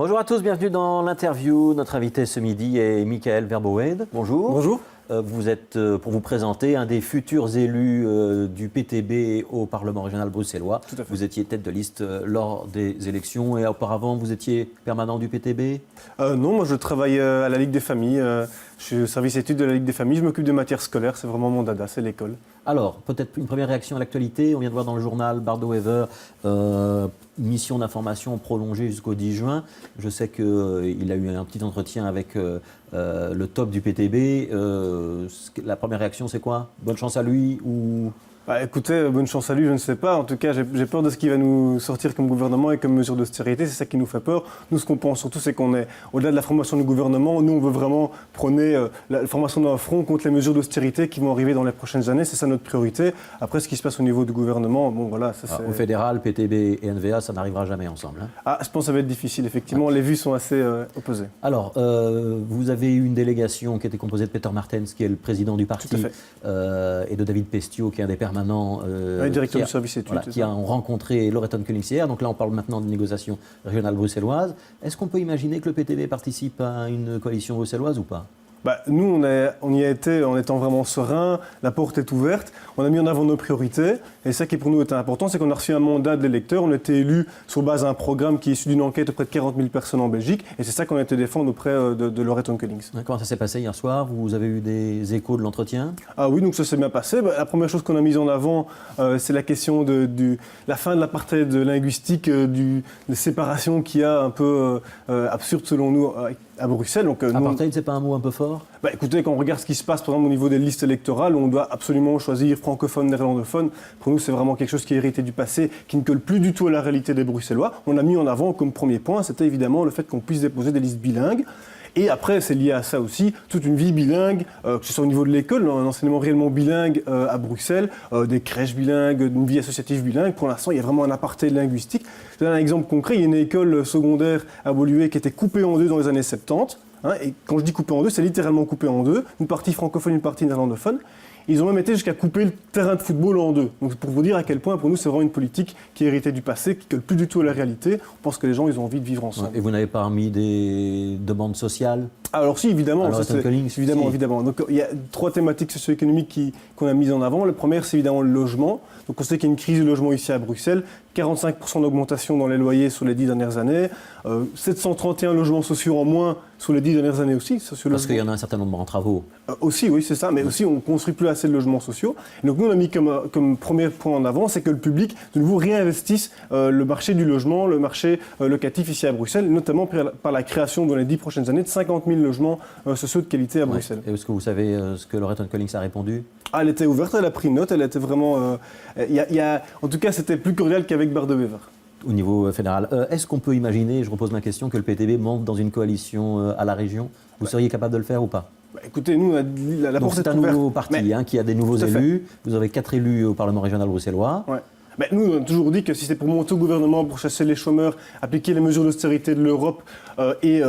Bonjour à tous, bienvenue dans l'interview. Notre invité ce midi est Michael Verbouweyde. Bonjour. Bonjour. Vous êtes, pour vous présenter, un des futurs élus du PTB au Parlement régional bruxellois. Tout à fait. Vous étiez tête de liste lors des élections et auparavant, vous étiez permanent du PTB ? Non, moi je travaille à la Ligue des familles. Je suis au service études de la Ligue des familles. Je m'occupe des matières scolaires. C'est vraiment mon dada, c'est l'école. Alors, peut-être une première réaction à l'actualité. On vient de voir dans le journal Bardo-Wever, mission d'information prolongée jusqu'au 10 juin. Je sais qu'il a eu un petit entretien avec le top du PTB. La première réaction, c'est quoi ? Bonne chance à lui ou... Écoutez, bonne chance à lui, je ne sais pas. En tout cas, j'ai peur de ce qui va nous sortir comme gouvernement et comme mesure d'austérité. C'est ça qui nous fait peur. Nous, ce qu'on pense surtout, c'est qu'on est, au-delà de la formation du gouvernement, nous, on veut vraiment prôner la formation d'un front contre les mesures d'austérité qui vont arriver dans les prochaines années. C'est ça notre priorité. Après, ce qui se passe au niveau du gouvernement, bon, voilà. Ça, au fédéral, PTB et NVA, ça n'arrivera jamais ensemble. Je pense que ça va être difficile, effectivement. Ouais. Les vues sont assez opposées. Alors, vous avez eu une délégation qui était composée de Peter Martens, qui est le président du parti, et de David Pestio, qui est un des permanents, directeur du service études, qui ont rencontré Loreton Koelings hier. Donc là, on parle maintenant de négociations régionales bruxelloises. Est-ce qu'on peut imaginer que le PTB participe à une coalition bruxelloise ou pas ? Nous, on y a été en étant vraiment serein, la porte est ouverte, on a mis en avant nos priorités, et ça qui pour nous était important, c'est qu'on a reçu un mandat de l'électeur, on a été élus sur base d'un programme qui est issu d'une enquête auprès de 40 000 personnes en Belgique, et c'est ça qu'on a été défendre auprès de Loreton Koelings. Comment ça s'est passé hier soir ? Vous avez eu des échos de l'entretien ? Oui, donc ça s'est bien passé. La première chose qu'on a mise en avant, c'est la question de la fin de l'apartheid linguistique, des séparations qui a un peu absurde selon nous à Bruxelles. Apartheid, c'est pas un mot un peu fort ? Écoutez, quand on regarde ce qui se passe, par exemple, au niveau des listes électorales, où on doit absolument choisir francophone, néerlandophone, pour nous, c'est vraiment quelque chose qui est hérité du passé, qui ne colle plus du tout à la réalité des Bruxellois. On a mis en avant comme premier point, c'était évidemment le fait qu'on puisse déposer des listes bilingues. Et après, c'est lié à ça aussi, toute une vie bilingue, que ce soit au niveau de l'école, un enseignement réellement bilingue à Bruxelles, des crèches bilingues, une vie associative bilingue. Pour l'instant, il y a vraiment un apartheid linguistique. Je donne un exemple concret, il y a une école secondaire à Beaulieu qui était coupée en deux dans les années 70. Et quand je dis coupée en deux, c'est littéralement coupée en deux, une partie francophone, une partie néerlandophone. Ils ont même été jusqu'à couper le terrain de football en deux. Donc pour vous dire à quel point, pour nous, c'est vraiment une politique qui est héritée du passé, qui ne colle plus du tout à la réalité. On pense que les gens, ils ont envie de vivre ensemble. Et vous n'avez pas remis des demandes sociales ? Alors si, évidemment. Évidemment. Donc il y a 3 thématiques socio-économiques qu'on a mises en avant. La première, c'est évidemment le logement. Donc on sait qu'il y a une crise du logement ici à Bruxelles. 45% d'augmentation dans les loyers sur les 10 dernières années. 731 logements sociaux en moins sur les 10 dernières années aussi. Parce qu'il y en a un certain nombre en travaux. Aussi, oui, c'est ça. Mais aussi, on ne construit plus assez de logements sociaux. Et donc nous, on a mis comme premier point en avant, c'est que le public, de nouveau, réinvestisse le marché du logement, le marché locatif ici à Bruxelles, notamment par la création dans les 10 prochaines années de 50 000 logements sociaux de qualité à Bruxelles. Et est-ce que vous savez ce que Loreton Koelings a répondu ? Elle était ouverte, elle a pris note, elle était vraiment... en tout cas, c'était plus cordial qu'avec Bardo-Wever. Au niveau fédéral. Est-ce qu'on peut imaginer, je repose ma question, que le PTB monte dans une coalition à la région ? Vous seriez capable de le faire ou pas ? Écoutez, nous, la porte est ouverte. C'est un nouveau parti qui a des nouveaux élus. Vous avez 4 élus au Parlement régional bruxellois. Ouais. Nous, on a toujours dit que si c'était pour monter au gouvernement, pour chasser les chômeurs, appliquer les mesures d'austérité de l'Europe et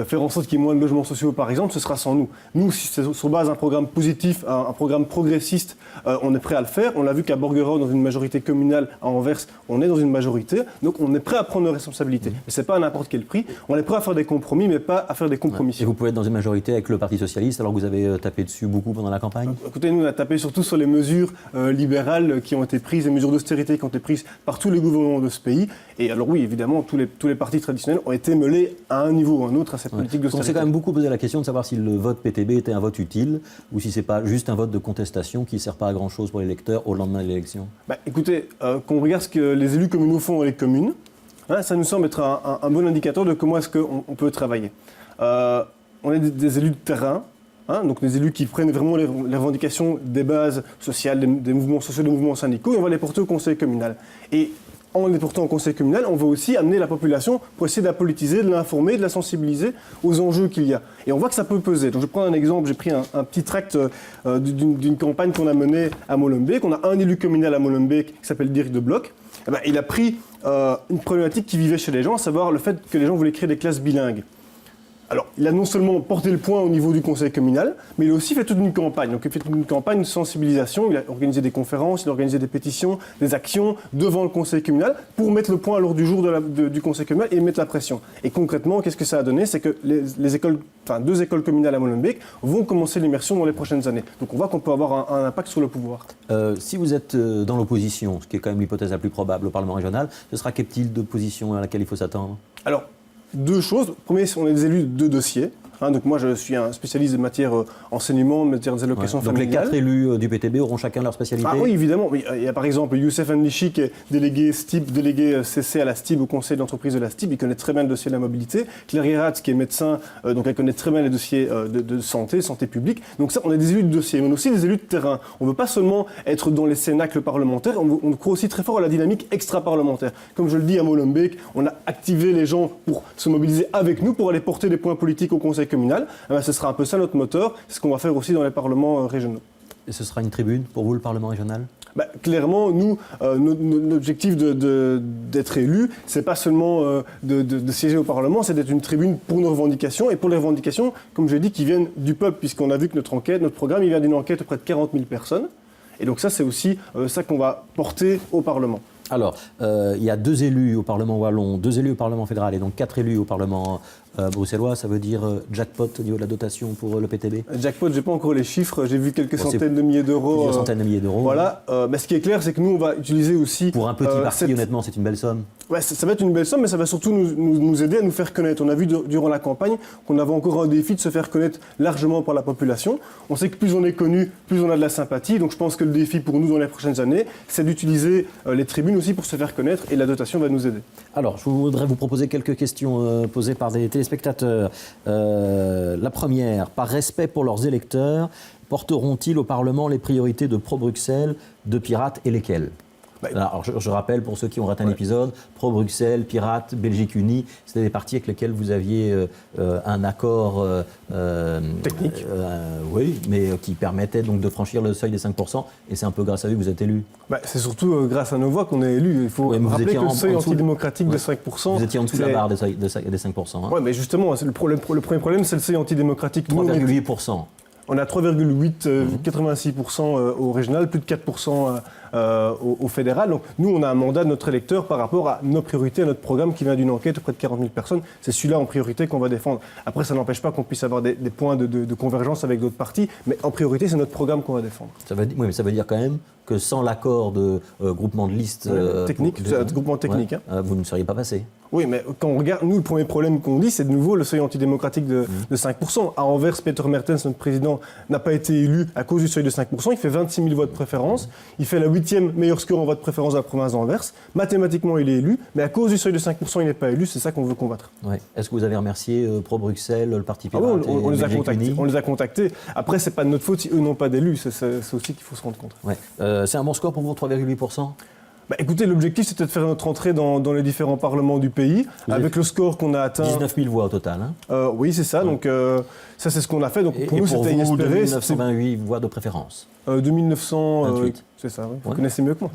faire en sorte qu'il y ait moins de logements sociaux, par exemple, ce sera sans nous. Nous, si c'est sur base d'un programme positif, un programme progressiste, on est prêt à le faire. On l'a vu qu'à Borgerau, dans une majorité communale à Anvers, on est dans une majorité. Donc, on est prêt à prendre nos responsabilités. Mais ce n'est pas à n'importe quel prix. On est prêt à faire des compromis, mais pas à faire des compromissions. Et vous pouvez être dans une majorité avec le Parti socialiste, alors que vous avez tapé dessus beaucoup pendant la campagne ? Écoutez, nous, on a tapé surtout sur les mesures libérales qui ont été prises, les mesures d'austérité qui ont été prises par tous les gouvernements de ce pays. Et alors oui, évidemment, tous les partis traditionnels ont été mêlés à un niveau ou à un autre à cette politique d'austérité. On s'est quand même beaucoup posé la question de savoir si le vote PTB était un vote utile ou si ce n'est pas juste un vote de contestation qui ne sert pas à grand-chose pour les électeurs au lendemain de l'élection. Écoutez, quand on regarde ce que les élus communaux font dans les communes, ça nous semble être un bon indicateur de comment est-ce qu'on peut travailler. On est des élus de terrain. Donc des élus qui prennent vraiment les revendications des bases sociales, des mouvements sociaux, des mouvements syndicaux, et on va les porter au conseil communal. Et en les portant au conseil communal, on va aussi amener la population pour essayer d'apolitiser, de l'informer, de la sensibiliser aux enjeux qu'il y a. Et on voit que ça peut peser. Donc je vais prendre un exemple, j'ai pris un petit tract d'une campagne qu'on a menée à Molenbeek. On a un élu communal à Molenbeek qui s'appelle Dirk de Blok. Il a pris une problématique qui vivait chez les gens, à savoir le fait que les gens voulaient créer des classes bilingues. Alors, il a non seulement porté le point au niveau du conseil communal, mais il a aussi fait toute une campagne. Donc, il a fait toute une campagne de sensibilisation. Il a organisé des conférences, il a organisé des pétitions, des actions devant le conseil communal pour mettre le point à l'ordre du jour du conseil communal et mettre la pression. Et concrètement, qu'est-ce que ça a donné? C'est que les écoles, deux écoles communales à Molenbeek vont commencer l'immersion dans les prochaines années. Donc, on voit qu'on peut avoir un impact sur le pouvoir. Si vous êtes dans l'opposition, ce qui est quand même l'hypothèse la plus probable au Parlement régional, ce sera quel type d'opposition à laquelle il faut s'attendre? Alors, deux choses. Premier, on est des élus de dossiers. Donc moi, je suis un spécialiste de matière enseignement, matière allocation familiale. Donc les 4 élus du PTB auront chacun leur spécialité? Ah oui, évidemment. Il y a par exemple Youssef Anlichi, qui est délégué STIB, délégué CC à la STIB, au conseil d'entreprise de la STIB. Il connaît très bien le dossier de la mobilité. Claire Guérat, qui est médecin, donc elle connaît très bien les dossiers de santé publique. Donc ça, on est des élus de dossier, mais on est aussi des élus de terrain. On ne veut pas seulement être dans les cénacles parlementaires, on croit aussi très fort à la dynamique extra-parlementaire. Comme je le dis à Molenbeek, on a activé les gens pour se mobiliser avec nous, pour aller porter des points politiques au conseil communal. Ce sera un peu ça notre moteur, c'est ce qu'on va faire aussi dans les parlements régionaux. Et ce sera une tribune pour vous, le Parlement régional? Clairement, nous, notre objectif d'être élu, c'est pas seulement de siéger au Parlement, c'est d'être une tribune pour nos revendications, et pour les revendications, comme j'ai dit, qui viennent du peuple, puisqu'on a vu que notre programme, il vient d'une enquête auprès de 40 000 personnes. Et donc ça, c'est aussi ça qu'on va porter au Parlement. Alors, il y a 2 élus au Parlement wallon, 2 élus au Parlement fédéral et donc 4 élus au Parlement bruxellois. Ça veut dire jackpot au niveau de la dotation pour le PTB? Jackpot, j'ai pas encore les chiffres. J'ai vu quelques centaines de milliers d'euros. Plusieurs centaines de milliers d'euros. Voilà. Mais ce qui est clair, c'est que nous, on va utiliser aussi... Pour un petit parti, honnêtement, c'est une belle somme. Ouais, ça va être une belle somme, mais ça va surtout nous aider à nous faire connaître. On a vu durant la campagne qu'on avait encore un défi de se faire connaître largement par la population. On sait que plus on est connu, plus on a de la sympathie. Donc je pense que le défi pour nous dans les prochaines années, c'est d'utiliser les tribunes aussi pour se faire connaître, et la dotation va nous aider. Alors, je voudrais vous proposer quelques questions posées par des téléspectateurs. La première, par respect pour leurs électeurs, porteront-ils au Parlement les priorités de pro-Bruxelles, de Pirates et lesquelles? Alors, je rappelle, pour ceux qui ont raté un épisode, Pro-Bruxelles, Pirates, Belgique Unie, c'était des partis avec lesquels vous aviez un accord technique. Oui, mais qui permettait donc de franchir le seuil des 5%, et c'est un peu grâce à eux que vous êtes élus. C'est surtout grâce à nos voix qu'on est élus. Il faut rappeler que le seuil antidémocratique de 5%... Vous étiez en dessous de la barre des 5%. Hein. Oui, mais justement, le premier problème, c'est le seuil antidémocratique. 3,8%. On a 3,8, 86% au régional, plus de 4% au fédéral. Donc nous, on a un mandat de notre électeur par rapport à nos priorités, à notre programme qui vient d'une enquête auprès de 40 000 personnes. C'est celui-là en priorité qu'on va défendre. Après, ça n'empêche pas qu'on puisse avoir des points de convergence avec d'autres partis, mais en priorité, c'est notre programme qu'on va défendre. Oui, mais ça veut dire quand même que sans l'accord de groupement de liste... technique, groupement technique. Vous ne seriez pas passé. Oui, mais quand on regarde, nous, le premier problème qu'on dit, c'est de nouveau le seuil antidémocratique de 5%. À Anvers, Peter Mertens, notre président, n'a pas été élu à cause du seuil de 5%. Il fait 26 000 voix de préférence. Il fait la 8e meilleur score en voix de préférence de la province d'Anvers. Mathématiquement, il est élu, mais à cause du seuil de 5%, il n'est pas élu. C'est ça qu'on veut combattre. Ouais. Est-ce que vous avez remercié Pro-Bruxelles, le Parti Pirate on les a contactés. Après, c'est pas de notre faute si eux n'ont pas d'élus. C'est aussi qu'il faut se rendre compte. Ouais. C'est un bon score pour vous, 3,8%? Écoutez, l'objectif, c'était de faire notre entrée dans les différents parlements du pays, avec le score qu'on a atteint... 19 000 voix au total. Hein. Oui, c'est ça. Ouais. Donc, ça, c'est ce qu'on a fait. Donc, pour nous, c'était inespéré. 1928 voix de préférence. 2928. C'est ça, oui. Vous connaissez mieux que moi.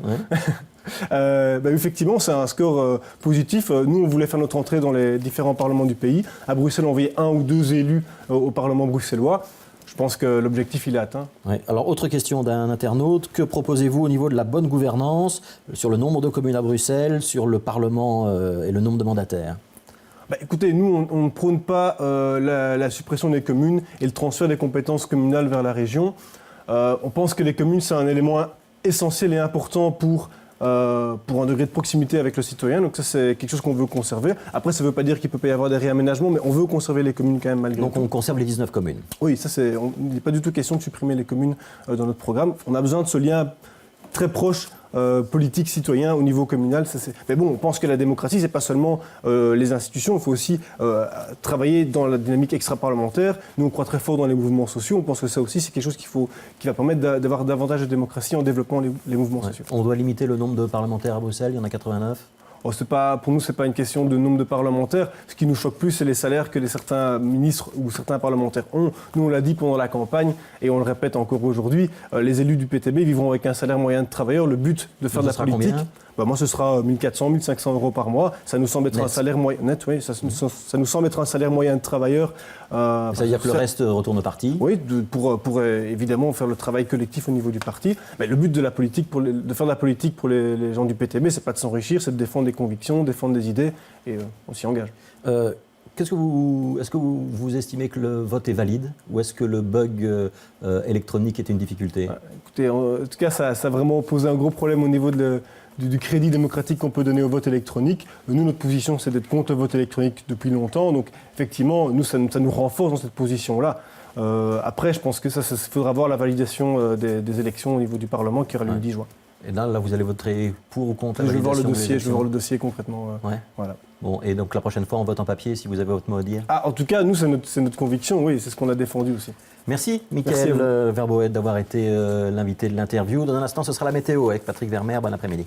Ouais. Effectivement, c'est un score positif. Nous, on voulait faire notre entrée dans les différents parlements du pays. À Bruxelles, on envoyait 1 ou 2 élus au Parlement bruxellois. Je pense que l'objectif, il est atteint. Ouais. Alors, autre question d'un internaute. Que proposez-vous au niveau de la bonne gouvernance, sur le nombre de communes à Bruxelles, sur le Parlement et le nombre de mandataires? Écoutez, nous, on ne prône pas la suppression des communes et le transfert des compétences communales vers la région. On pense que les communes, c'est un élément essentiel et important pour un degré de proximité avec le citoyen. Donc ça, c'est quelque chose qu'on veut conserver. Après, ça ne veut pas dire qu'il ne peut pas y avoir des réaménagements, mais on veut conserver les communes quand même malgré tout. Donc on conserve les 19 communes? Oui, il n'est pas du tout question de supprimer les communes dans notre programme. On a besoin de ce lien très proche politique citoyen au niveau communal. Mais bon, on pense que la démocratie, c'est pas seulement les institutions, il faut aussi travailler dans la dynamique extra-parlementaire. Nous, on croit très fort dans les mouvements sociaux. On pense que ça aussi, c'est quelque chose qui va permettre d'avoir davantage de démocratie en développant les mouvements sociaux. On doit limiter le nombre de parlementaires à Bruxelles, il y en a 89. Oh, pour nous, ce n'est pas une question de nombre de parlementaires. Ce qui nous choque plus, c'est les salaires que certains ministres ou certains parlementaires ont. Nous, on l'a dit pendant la campagne et on le répète encore aujourd'hui, les élus du PTB vivront avec un salaire moyen de travailleur. Le but de faire de la politique, moi, ce sera 1 400, 1 500 euros par mois. Ça nous semble être un salaire moyen net, oui, ça nous semble être un salaire moyen de travailleur. Ça veut dire que le reste retourne au parti? Oui, pour évidemment faire le travail collectif au niveau du parti. Mais le but de la politique, de faire de la politique pour les gens du PTB, c'est pas de s'enrichir, c'est de défendre des convictions, défendre des idées, et on s'y engage. Est-ce que vous estimez que le vote est valide ou est-ce que le bug électronique est une difficulté? Écoutez, en tout cas, ça a vraiment posé un gros problème au niveau du crédit démocratique qu'on peut donner au vote électronique. Nous, notre position, c'est d'être contre le vote électronique depuis longtemps. Donc, effectivement, nous, ça nous renforce dans cette position-là. Après, je pense que ça faudra voir la validation des élections au niveau du Parlement qui aura lieu le 10 juin. Et là, vous allez voter pour ou contre la validation? Je vais voir voir le dossier concrètement. Voilà. Bon, et donc la prochaine fois, on vote en papier si vous avez votre mot à dire? En tout cas, nous, c'est notre conviction, oui, c'est ce qu'on a défendu aussi. Merci, Michael Verboët, d'avoir été l'invité de l'interview. Dans un instant, ce sera la météo avec Patrick Vermeer. Bon après-midi.